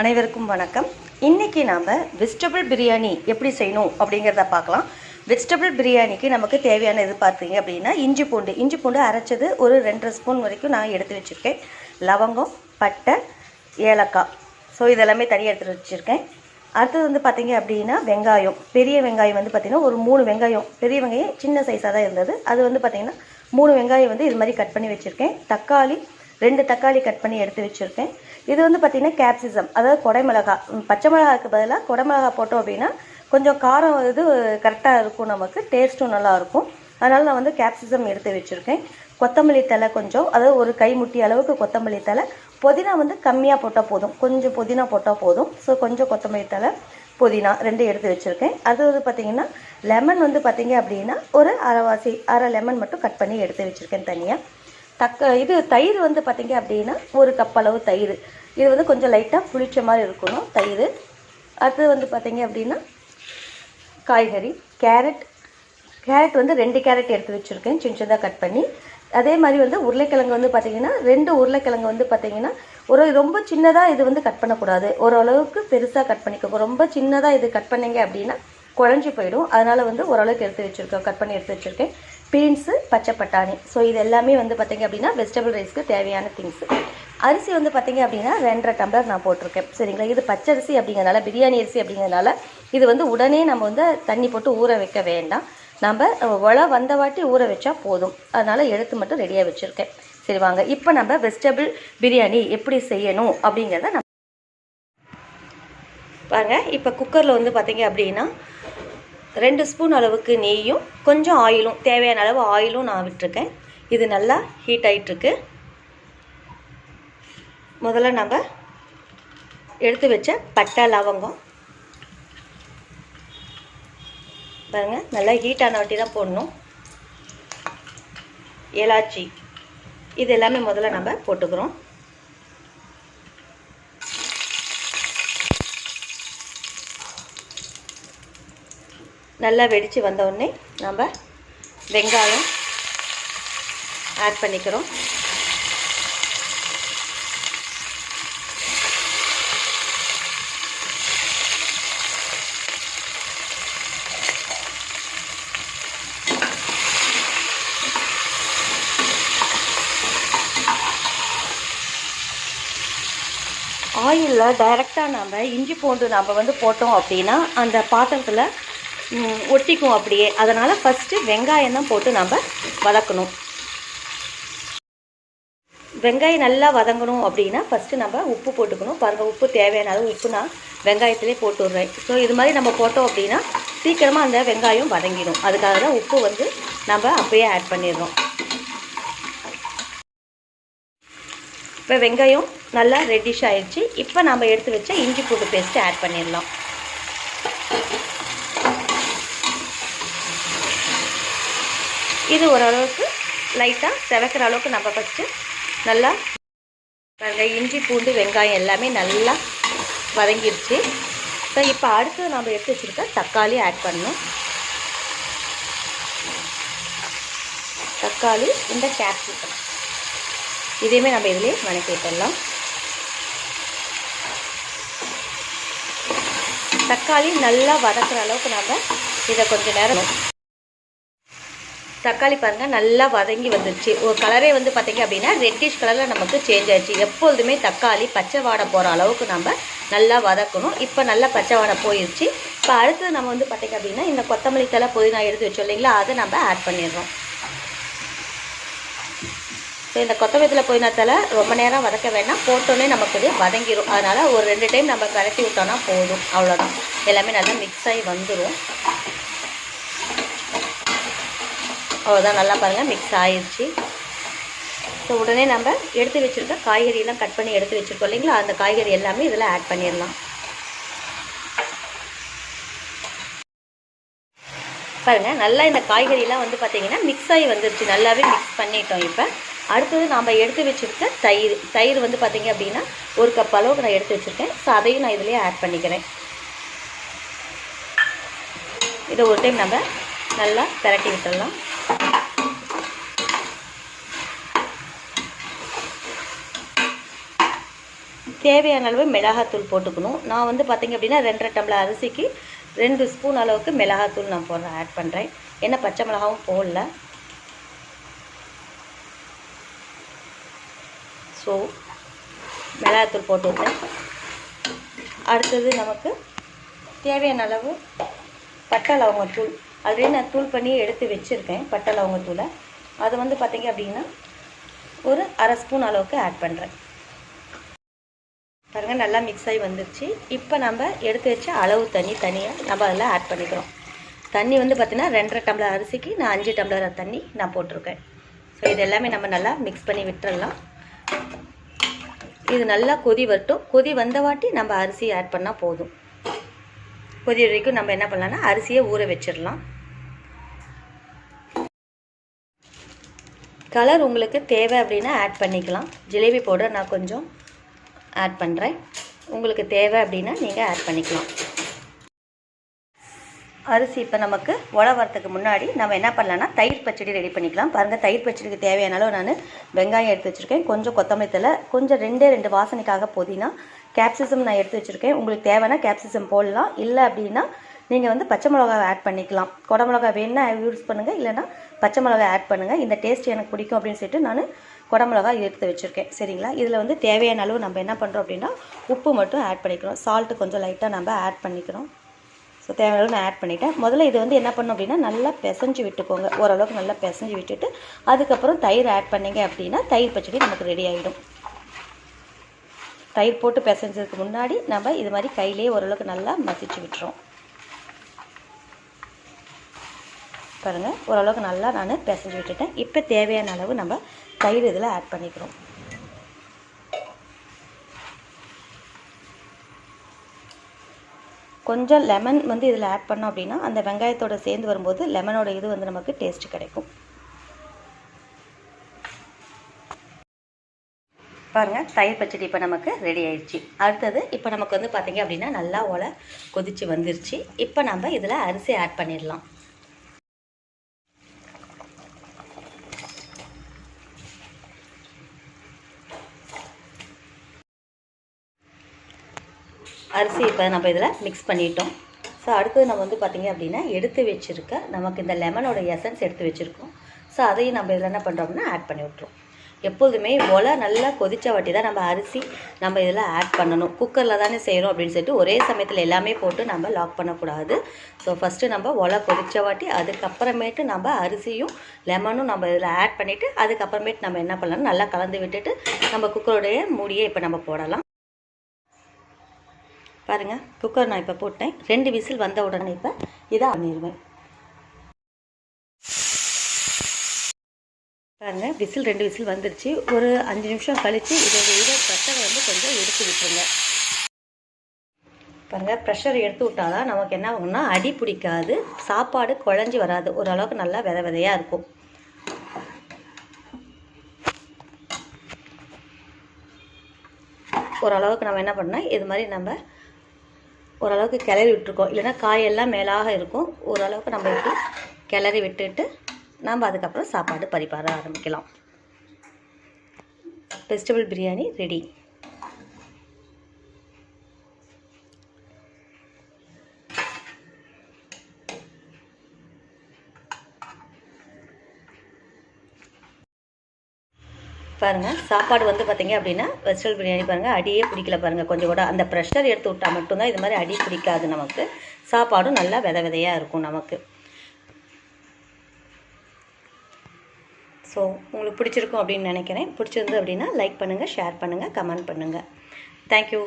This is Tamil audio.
அனைவருக்கும் வணக்கம். இன்றைக்கி நாம் வெஜிடபிள் பிரியாணி எப்படி செய்யணும் அப்படிங்கிறத பார்க்கலாம். வெஜிடபிள் பிரியாணிக்கு நமக்கு தேவையான இது பார்த்தீங்க அப்படின்னா இஞ்சி பூண்டு அரைச்சது ஒரு 2 ஸ்பூன் வரைக்கும் நான் எடுத்து வச்சுருக்கேன். லவங்கம், பட்டை, ஏலக்காய், ஸோ இதெல்லாமே தனியாக எடுத்து வச்சுருக்கேன். அடுத்தது வந்து பார்த்திங்க அப்படின்னா வெங்காயம், பெரிய வெங்காயம் வந்து பார்த்திங்கன்னா ஒரு 3 வெங்காயம், பெரிய வெங்காயம் சின்ன சைஸாக தான் இருந்தது, அது வந்து பார்த்திங்கன்னா 3 வெங்காயம் வந்து இது மாதிரி கட் பண்ணி வச்சுருக்கேன். தக்காளி 2 தக்காளி கட் பண்ணி எடுத்து வச்சுருக்கேன். இது வந்து பார்த்திங்கன்னா கேப்சிசம், அதாவது குடைமிளகா, பச்சை மிளகாய்க்கு பதிலாக குடைமிளகா போட்டோம் அப்படின்னா கொஞ்சம் காரம் இது கரெக்டாக இருக்கும், நமக்கு டேஸ்ட்டும் நல்லாயிருக்கும். அதனால் நான் வந்து கேப்சிசம் எடுத்து வச்சுருக்கேன். கொத்தமல்லி தழை கொஞ்சம், அதாவது ஒரு கைமுட்டி அளவுக்கு கொத்தமல்லி தழை. புதினா வந்து கம்மியாக போட்டால் போதும், கொஞ்சம் புதினா போட்டால் போதும். ஸோ கொஞ்சம் கொத்தமல்லி தழை, புதினா 2 எடுத்து வச்சுருக்கேன். அது வந்து பார்த்திங்கன்னா லெமன் வந்து பார்த்திங்க அப்படின்னா ஒரு அரை லெமன் மட்டும் கட் பண்ணி எடுத்து வச்சுருக்கேன் தனியாக. இது தயிர் வந்து பார்த்திங்க அப்படின்னா ஒரு கப் அளவு தயிர். இது வந்து கொஞ்சம் லைட்டாக புளிச்ச மாதிரி இருக்கணும் தயிர். அடுத்தது வந்து பார்த்திங்க அப்படின்னா காய்கறி, கேரட் வந்து 2 கேரட் எடுத்து வச்சுருக்கேன், சின்னதாக கட் பண்ணி. அதே மாதிரி வந்து உருளைக்கிழங்கு வந்து பார்த்திங்கன்னா 2 உருளைக்கிழங்கு வந்து பார்த்திங்கன்னா ரொம்ப சின்னதாக இது வந்து கட் பண்ணக்கூடாது, ஓரளவுக்கு பெருசாக கட் பண்ணிக்கோ. ரொம்ப சின்னதாக இது கட் பண்ணிங்க அப்படின்னா குழஞ்சி போயிடும். அதனால் வந்து ஓரளவுக்கு கட் பண்ணி எடுத்து வச்சுருக்கேன். பீன்ஸு, பச்சை பட்டாணி. ஸோ இது எல்லாமே வந்து பார்த்திங்க அப்படின்னா வெஜிடபிள் ரைஸ்க்கு தேவையான திங்ஸு. அரிசி வந்து பார்த்திங்க அப்படின்னா 2.5 டம்ளர் நான் போட்டிருக்கேன், சரிங்களா. இது பச்சரிசி அப்படிங்கிறனால, பிரியாணி அரிசி அப்படிங்கிறனால இது வந்து உடனே நம்ம வந்து தண்ணி போட்டு ஊற வைக்க வேண்டாம். நம்ம வந்த வாட்டி ஊற வச்சா போதும். அதனால் எடுத்து மட்டும் ரெடியாக வச்சுருக்கேன். சரி வாங்க, இப்போ நம்ம வெஜிடபிள் பிரியாணி எப்படி செய்யணும் அப்படிங்கிறத நம்ம பாருங்கள். இப்போ குக்கரில் வந்து பார்த்திங்க அப்படின்னா 2 ஸ்பூன் அளவுக்கு நெய்யும் கொஞ்சம் ஆயிலும், தேவையான அளவு ஆயிலும் நான் விட்டுருக்கேன். இது நல்லா ஹீட் ஆகிட்டுருக்கு. முதல்ல நம்ம எடுத்து வச்ச பட்டை, லவங்கம் பாருங்கள், நல்லா ஹீட்டான வாட்டி தான் போடணும். ஏலாச்சி, இது எல்லாமே முதல்ல நம்ம போட்டுக்கிறோம். நல்லா வெடித்து வந்தவுடனே நம்ம வெங்காயம் ஆட் பண்ணிக்கிறோம். ஆயிலில் டைரெக்டாக நம்ம இஞ்சி பூண்டு நம்ம வந்து போட்டோம் அப்படின்னா அந்த பாத்திரத்தில் ஒட்டிக்கும் அப்படியே. அதனால் ஃபஸ்ட்டு வெங்காயம் தான் போட்டு நம்ம வதக்கணும். வெங்காயம் நல்லா வதங்கணும் அப்படின்னா ஃபஸ்ட்டு நம்ம உப்பு போட்டுக்கணும். பாருங்கள், உப்பு தேவையான அளவு உப்பு நான் வெங்காயத்திலே போட்டு விட்றேன். ஸோ இது மாதிரி நம்ம போட்டோம் அப்படின்னா சீக்கிரமாக அந்த வெங்காயம் வதங்கிடும். அதுக்காக தான் உப்பு வந்து நம்ம அப்போயே ஆட் பண்ணிடுறோம். இப்போ வெங்காயம் நல்லா ரெட்டிஷ் ஆயிடுச்சு. இப்போ நம்ம எடுத்து வச்ச இஞ்சி பூண்டு பேஸ்ட்டு ஆட் பண்ணிடலாம். இது ஓரளவுக்கு லைட்டாக செவக்கிற அளவுக்கு நம்ம ஃபஸ்ட்டு நல்லா பாருங்கள், இஞ்சி பூண்டு வெங்காயம் எல்லாமே நல்லா வதங்கிடுச்சு. ஸோ இப்போ அடுத்து நம்ம எடுத்து வச்சுருக்க தக்காளி ஆட் பண்ணணும். தக்காளி, இந்த கேப்சிகம் இதையுமே நம்ம இதிலே வதக்கி விட்டுடலாம். தக்காளி நல்லா வதக்குற அளவுக்கு நம்ம இதை கொஞ்சம் நேரம். தக்காளி பாருங்கள் நல்லா வதங்கி வந்துடுச்சு. ஒரு கலரே வந்து பார்த்திங்க அப்படின்னா ரெட்டிஷ் கலரில் நமக்கு சேஞ்ச் ஆகிடுச்சு. எப்பொழுதுமே தக்காளி பச்சை வாடை போகிற அளவுக்கு நம்ம நல்லா வதக்கணும். இப்போ நல்லா பச்சை வாடை போயிடுச்சு. இப்போ அடுத்தது நம்ம வந்து பார்த்திங்க அப்படின்னா இந்த கொத்தமல்லி தழை, புதினா எடுத்து வச்சோம் இல்லைங்களா, அதை நம்ம ஆட் பண்ணிடுறோம். ஸோ இந்த கொத்தமல்லி தழை, புதினா தழை ரொம்ப நேரம் வதக்க வேண்டாம், போட்டோன்னே நமக்கு இது வதங்கிடும். அதனால் ஒரு 2 டைம் நம்ம கரட்டி விட்டோன்னா போதும், அவ்வளோதான். எல்லாமே நல்லா மிக்ஸ் ஆகி வந்துடும். அவ்வளோதான், நல்லா பாருங்கள் மிக்ஸ் ஆயிடுச்சு. ஸோ உடனே நம்ம எடுத்து வச்சுருக்க காய்கறியெல்லாம் கட் பண்ணி எடுத்து வச்சுருக்கோம் இல்லைங்களா, அந்த காய்கறி எல்லாமே இதில் ஆட் பண்ணிடலாம். பாருங்கள், நல்லா இந்த காய்கறியெல்லாம் வந்து பார்த்திங்கன்னா மிக்ஸ் ஆகி வந்துடுச்சு, நல்லாவே மிக்ஸ் பண்ணிட்டோம். இப்போ அடுத்தது நாம் எடுத்து வச்சுருக்க தயிர் வந்து பார்த்திங்க அப்படின்னா ஒரு கப் அளவுக்கு நான் எடுத்து வச்சுருக்கேன். ஸோ அதையும் நான் இதிலே ஆட் பண்ணிக்கிறேன். இதை ஒரு டைம் நம்ம நல்லா பிரட்டி விட்டுடலாம். தேவையான அளவு மிளகாத்தூள் போட்டுக்கணும். நான் வந்து பார்த்திங்க அப்படின்னா 2.5 டம்ளர் அரிசிக்கு 2 ஸ்பூன் அளவுக்கு மிளகாத்தூள் நான் ஆட் பண்ணுறேன். ஏன்னா பச்சை மிளகாவும் போடல. ஸோ மிளகாத்தூள் போட்டு விட்டேன். அடுத்தது நமக்கு தேவையான அளவு பட்டை லவங்கத்தூள். ஆல்ரெடி நான் தூள் பண்ணி எடுத்து வச்சுருக்கேன் பட்டை லவங்கத்தூளை. அது வந்து பார்த்திங்க அப்படின்னா ஒரு 1/2 ஸ்பூன் அளவுக்கு ஆட் பண்ணுறேன். பாருங்கள், நல்லா மிக்ஸ் ஆகி வந்துடுச்சு. இப்போ நம்ம எடுத்து வச்ச அளவு தனியாக நம்ம அதில் ஆட் பண்ணிக்கிறோம். தண்ணி வந்து பார்த்திங்கன்னா 2.5 டம்ளர் அரிசிக்கு நான் 5 டம்ளர் தண்ணி நான் போட்டிருக்கேன். ஸோ இது எல்லாமே நம்ம நல்லா மிக்ஸ் பண்ணி விட்டுறலாம். இது நல்லா கொதி வரட்டும். கொதி வந்த வாட்டி நம்ம அரிசி ஆட் பண்ணால் போதும். கொதி வரைக்கும் நம்ம என்ன பண்ணலாம்னா அரிசியை ஊற வச்சிடலாம். கலர் உங்களுக்கு தேவை அப்படின்னா ஆட் பண்ணிக்கலாம். ஜிலேபி பவுடர் நான் கொஞ்சம் ஆட் பண்ணுறேன். உங்களுக்கு தேவை அப்படின்னா நீங்கள் ஆட் பண்ணிக்கலாம். அரிசி இப்போ நமக்கு உல வரத்துக்கு முன்னாடி நம்ம என்ன பண்ணலாம்னா தயிர் பச்சடி ரெடி பண்ணிக்கலாம். பாருங்கள், தயிர் பச்சடிக்கு தேவையான அளவு நான் வெங்காயம் எடுத்து வச்சுருக்கேன். கொஞ்சம் கொத்தமல்லி தழை, கொஞ்சம் 2 வாசனைக்காக புதினா, கேப்சிசம் நான் எடுத்து வச்சுருக்கேன். உங்களுக்கு தேவைன்னா கேப்சிசம் போடலாம். இல்லை அப்படின்னா நீங்கள் வந்து பச்சை மிளகாய் ஆட் பண்ணிக்கலாம். குடை மிளகாய் வேணுன்னா யூஸ் பண்ணுங்கள், இல்லைனா பச்சை மிளகாய் ஆட் பண்ணுங்கள். இந்த டேஸ்ட் எனக்கு பிடிக்கும் அப்படின்னு சொல்லிட்டு நான் குடை மிளகாய் எடுத்து வச்சுருக்கேன். சரிங்களா? இதில் வந்து தேவையான அளவு நம்ம என்ன பண்ணுறோம் அப்படின்னா உப்பு மட்டும் ஆட் பண்ணிக்கிறோம். சால்ட்டு கொஞ்சம் லைட்டாக நம்ம ஆட் பண்ணிக்கிறோம். ஸோ தேவையான அளவு நான் ஆட் பண்ணிட்டேன். முதல்ல இது வந்து என்ன பண்ணணும் அப்படின்னா நல்லா பிசைஞ்சு விட்டுக்கோங்க. ஓரளவுக்கு நல்லா பிசைஞ்சு விட்டுட்டு அதுக்கப்புறம் தயிர் ஆட் பண்ணிங்க அப்படின்னா தயிர் பச்சடி நமக்கு ரெடி ஆகிடும். தயிர் போட்டு பிசைஞ்சதுக்கு முன்னாடி நம்ம இது மாதிரி கையிலே ஓரளவுக்கு நல்லா மசிச்சு விட்டுறோம். பாருங்கள், ஓரளவுக்கு நல்லா நான் பிசைஞ்சு விட்டுட்டேன். இப்போ தேவையான அளவு நம்ம தயிர் இதில் ஆட் பண்ணிக்கிறோம். கொஞ்சம் லெமன் வந்து இதில் ஆட் பண்ணோம் அப்படின்னா அந்த வெங்காயத்தோடு சேர்ந்து வரும்போது லெமனோட இது வந்து நமக்கு டேஸ்ட் கிடைக்கும். பாருங்கள், தயிர் பச்சடி இப்போ நமக்கு ரெடி ஆயிடுச்சு. அடுத்தது இப்போ நமக்கு வந்து பார்த்திங்க அப்படின்னா நல்லா ஒலை கொதித்து வந்துருச்சு. இப்போ நம்ம இதில் அரிசி ஆட் பண்ணிடலாம். அரிசி இப்போ நம்ம இதில் மிக்ஸ் பண்ணிட்டோம். ஸோ அடுத்தது நம்ம வந்து பார்த்திங்க அப்படின்னா எடுத்து வச்சுருக்க நமக்கு இந்த லெமனோட எசன்ஸ் எடுத்து வச்சுருக்கோம். ஸோ அதையும் நம்ம இதில் என்ன பண்ணுறோம்னா ஆட் பண்ணி விட்ருவோம். எப்போதுமே ஒலை நல்லா கொதித்த வாட்டி தான் நம்ம அரிசி நம்ம இதில் ஆட் பண்ணணும். குக்கரில் தானே செய்கிறோம் அப்படின்னு சொல்லிட்டு ஒரே சமயத்தில் எல்லாமே போட்டு நம்ம லாக் பண்ணக்கூடாது. ஸோ ஃபஸ்ட்டு நம்ம ஒலை கொதித்த வாட்டி அதுக்கப்புறமேட்டு நம்ம அரிசியும் லெமனும் நம்ம இதில் ஆட் பண்ணிவிட்டு அதுக்கப்புறமேட்டு நம்ம என்ன பண்ணலாம் நல்லா கலந்து விட்டுட்டு நம்ம குக்கருடைய மூடியை இப்போ நம்ம போடலாம். பாருங்கள், குக்கர் நான் இப்போ போட்டேன். 2 விசில் வந்த உடனே இப்போ இதை பண்ணிடுவேன். பாருங்கள், 2 விசில் வந்துருச்சு. ஒரு 5 நிமிஷம் கழித்து இதோட ப்ரெஷரை வந்து கொஞ்சம் எடுத்து விட்டுருங்க. பாருங்கள், ப்ரெஷர் எடுத்து விட்டால் தான் நமக்கு என்ன ஆகும்னா அடி பிடிக்காது, சாப்பாடு குழஞ்சி வராது, ஓரளவுக்கு நல்லா விதையாக இருக்கும். ஓரளவுக்கு நம்ம என்ன பண்ணால் இது மாதிரி நம்ம ஓரளவுக்கு கிளறி விட்டுருக்கோம். இல்லைனா காயெல்லாம் மேலாக இருக்கும். ஓரளவுக்கு நம்ம இப்படி கிளறி விட்டுட்டு நம்ம அதுக்கப்புறம் சாப்பாடு பரிமாற ஆரம்பிக்கலாம். Vegetable biryani ready. பாருங்கள், சாப்பாடு வந்து பார்த்திங்க அப்படின்னா வெஜிடபிள் பிரியாணி பாருங்கள் அடியே பிடிக்கல. பாருங்கள், கொஞ்சம் கூட அந்த ப்ரெஷர் எடுத்து விட்டால் மட்டும்தான் இது மாதிரி அடி பிடிக்காது. நமக்கு சாப்பாடும் நல்லா விதையாக இருக்கும் நமக்கு. ஸோ உங்களுக்கு பிடிச்சிருக்கும் அப்படின்னு நினைக்கிறேன். பிடிச்சிருந்து அப்படின்னா லைக் பண்ணுங்கள், ஷேர் பண்ணுங்கள், கமெண்ட் பண்ணுங்கள். தேங்க்யூ.